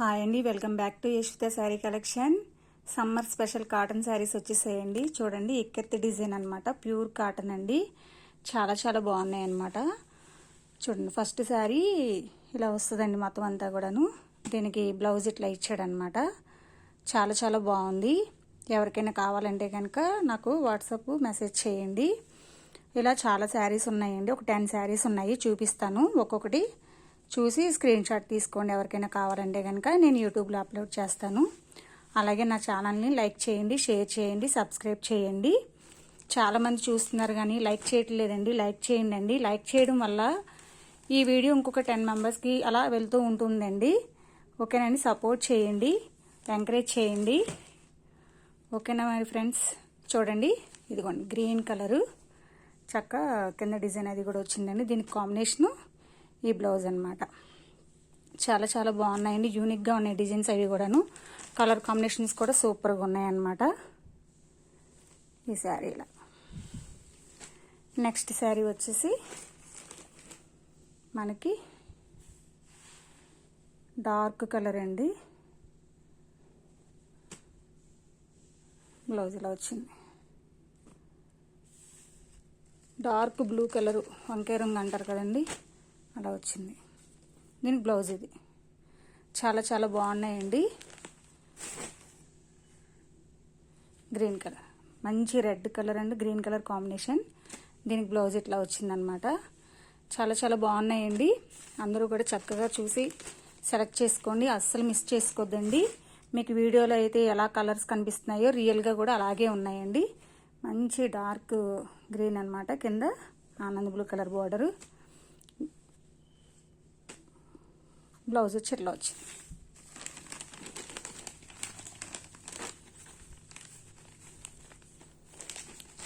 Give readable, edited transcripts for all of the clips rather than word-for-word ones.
Hi అండి, welcome back to Yashwitha saree collection. Summer special cotton sarees వచ్చేసాయండి. చూడండి, ఇక్కత్తి డిజైన్ అనమాట, ప్యూర్ కాటన్ అండి. చాలా చాలా బాగున్నాయి అనమాట. చూడండి, ఫస్ట్ శారీ ఇలా వస్తుందండి మొత్తం అంతా కూడాను. దీనికి బ్లౌజ్ ఇట్లా ఇచ్చాడనమాట. చాలా చాలా బాగుంది. ఎవరికైనా కావాలంటే కనుక నాకు వాట్సాప్ మెసేజ్ చేయండి. ఇలా చాలా శారీస్ ఉన్నాయండి, ఒక 10 శారీస్ ఉన్నాయి, చూపిస్తాను. ఒక్కొక్కటి చూసి స్క్రీన్ షాట్ తీసుకోండి. ఎవరికైనా కావాలంటే కనుక నేను యూట్యూబ్లో అప్లోడ్ చేస్తాను. అలాగే నా ఛానల్ని లైక్ చేయండి, షేర్ చేయండి, సబ్స్క్రైబ్ చేయండి. చాలామంది చూస్తున్నారు కానీ లైక్ చేయట్లేదండి. లైక్ చేయండి. లైక్ చేయడం వల్ల ఈ వీడియో ఇంకొక 10 మెంబర్స్కి అలా వెళ్తూ ఉంటుందండి. ఓకేనండి, సపోర్ట్ చేయండి, ఎంకరేజ్ చేయండి. ఓకేనా మరి ఫ్రెండ్స్. చూడండి, ఇదిగోండి గ్రీన్ కలరు, చక్క కింద డిజైన్ అది కూడా వచ్చిందండి. దీనికి కాంబినేషను ఈ బ్లౌజ్ అనమాట. చాలా చాలా బాగున్నాయండి, యూనిక్గా ఉన్నాయి డిజైన్స్ అవి కూడాను. కలర్ కాంబినేషన్స్ కూడా సూపర్గా ఉన్నాయన్నమాట ఈ శారీలో. నెక్స్ట్ శారీ వచ్చేసి మనకి డార్క్ కలర్ అండి. బ్లౌజ్ ఇలా వచ్చింది, డార్క్ బ్లూ కలరు, వంకాయ రంగు అంటారు కదండి, అలా వచ్చింది. దీనికి బ్లౌజ్ ఇది. చాలా చాలా బాగున్నాయండి. గ్రీన్ కలర్, మంచి red colour and green colour combination. దీనికి బ్లౌజ్ ఇట్లా వచ్చిందనమాట. చాలా చాలా బాగున్నాయండి. అందరూ కూడా చక్కగా చూసి సెలెక్ట్ చేసుకోండి, అస్సలు మిస్ చేసుకోవద్దండి. మీకు వీడియోలో అయితే ఎలా కలర్స్ కనిపిస్తున్నాయో రియల్గా కూడా అలాగే ఉన్నాయండి. మంచి డార్క్ గ్రీన్ అనమాట, కింద Anand blue colour border. Blouse వచ్చి ఇట్లా వచ్చింది.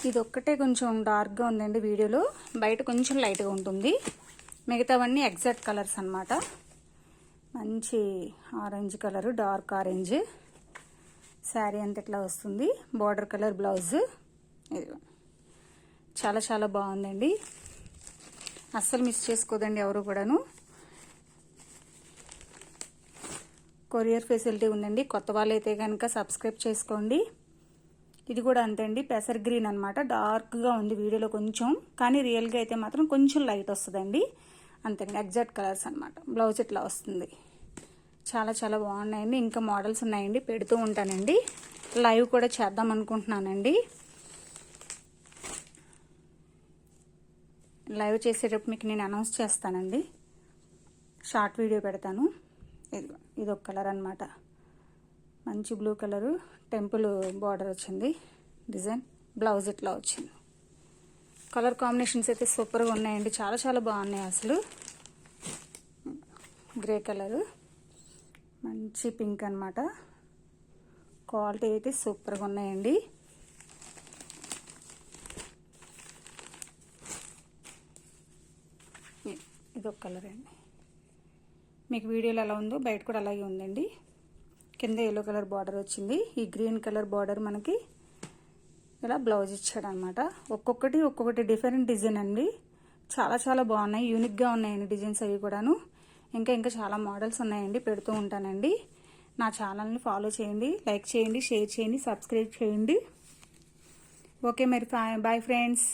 ఇది ఒక్కటే కొంచెం డార్క్గా ఉందండి వీడియోలో, బయట కొంచెం లైట్గా ఉంటుంది. మిగతావన్నీ ఎగ్జాక్ట్ కలర్స్ అనమాట. మంచి orange colour, dark orange. Sari అంతా ఇట్లా వస్తుంది. Border colour blouse. ఇది చాలా చాలా బాగుందండి, అస్సలు మిస్ చేసుకోదండి ఎవరు కూడాను. కొరియర్ ఫెసిలిటీ ఉందండి. కొత్త వాళ్ళైతే కనుక సబ్స్క్రైబ్ చేసుకోండి. ఇది కూడా అంతే అండి, పెసర్ గ్రీన్ అనమాట. డార్క్గా ఉంది వీడియోలో కొంచెం, కానీ రియల్గా అయితే మాత్రం కొంచెం లైట్ వస్తుందండి. అంతేండి, ఎగ్జాక్ట్ కలర్స్ అనమాట. బ్లౌజ్ ఇట్లా వస్తుంది. చాలా చాలా బాగున్నాయండి. ఇంకా మోడల్స్ ఉన్నాయండి, పెడుతూ ఉంటానండి. లైవ్ కూడా చేద్దాం అనుకుంటున్నానండి. లైవ్ చేసేటప్పుడు మీకు నేను అనౌన్స్ చేస్తానండి, షార్ట్ వీడియో పెడతాను. ఇది ఒక కలర్ అనమాట, మంచి బ్లూ కలరు, టెంపుల్ బార్డర్ వచ్చింది డిజైన్. బ్లౌజ్ ఇట్లా వచ్చింది. కలర్ కాంబినేషన్స్ అయితే సూపర్గా ఉన్నాయండి, చాలా చాలా బాగున్నాయి అసలు. గ్రే కలరు, మంచి పింక్ అనమాట. క్వాలిటీ అయితే సూపర్గా ఉన్నాయండి. ఇదొక కలర్ అండి. మీకు వీడియోలో ఎలా ఉందో బయట కూడా అలాగే ఉందండి. కింద ఎల్లో కలర్ బార్డర్ వచ్చింది. ఈ గ్రీన్ కలర్ బార్డర్ మనకి ఇలా బ్లౌజ్ ఇచ్చాడు అనమాట. ఒక్కొక్కటి డిఫరెంట్ డిజైన్ అండి. చాలా చాలా బాగున్నాయి, యూనిక్గా ఉన్నాయండి డిజైన్స్ అవి కూడాను. ఇంకా చాలా మోడల్స్ ఉన్నాయండి, పెడుతూ ఉంటానండి. నా ఛానల్ని ఫాలో చేయండి, లైక్ చేయండి, షేర్ చేయండి, సబ్స్క్రైబ్ చేయండి. ఓకే మరి, బాయ్ ఫ్రెండ్స్.